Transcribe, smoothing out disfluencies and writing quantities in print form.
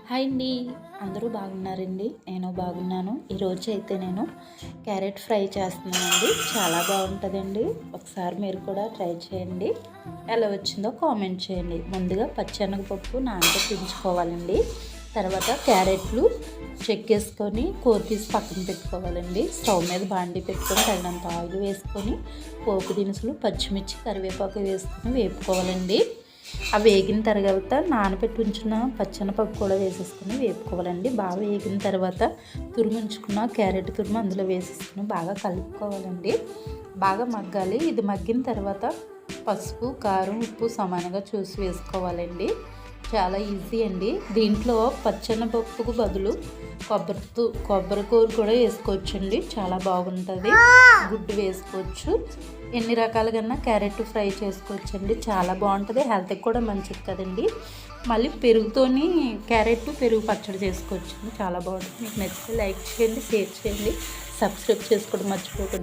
Hi అండి, అందరూ బాగున్నారండి. నేను బాగున్నాను. ఈరోజు అయితే నేను క్యారెట్ ఫ్రై చేస్తున్నానండి. చాలా బాగుంటుందండి. ఒకసారి మీరు కూడా ట్రై చేయండి. ఎలా వచ్చిందో కామెంట్ చేయండి. ముందుగా పచ్చెనగపప్పు నానబెట్టించుకోవాలండి. తర్వాత క్యారెట్లు చెక్కేసుకొని కోర్ తీసి పక్కన పెట్టుకోవాలండి. స్టవ్ మీద బాండి పెట్టుకొని తగినంత ఆయిల్ వేసుకొని పోపు దినుసులు, పచ్చిమిర్చి, కరివేపాకు వేసుకొని వేపుకోవాలండి. అవి వేగిన తర్వాత నానబెట్టి ఉంచిన పచ్చెనపప్పు కూడా వేసేసుకుని వేపుకోవాలండి. బాగా వేగిన తర్వాత తురుముంచుకున్న క్యారెట్ తురుము అందులో వేసేసుకుని బాగా కలుపుకోవాలండి. బాగా మగ్గాలి. ఇది మగ్గిన తర్వాత పసుపు, కారం, ఉప్పు సమానంగా చూసి వేసుకోవాలండి. చాలా ఈజీ అండి. దీంట్లో పచ్చెనపప్పుకు బదులు కొబ్బరి కూర కూడా వేసుకోవచ్చండి. చాలా బాగుంటుంది. గుడ్డు వేసుకోవచ్చు. ఎన్ని రకాలుగా క్యారెట్ ఫ్రై చేసుకోవచ్చండి. చాలా బాగుంటుంది. హెల్త్కి కూడా మంచిది కదండి. మళ్ళీ పెరుగుతోని క్యారెట్ పెరుగు పచ్చడి చేసుకోవచ్చండి. చాలా బాగుంటుంది. మీకు నచ్చితే లైక్ చేయండి, షేర్ చేయండి, సబ్స్క్రైబ్ చేసుకోవడం మర్చిపోకండి.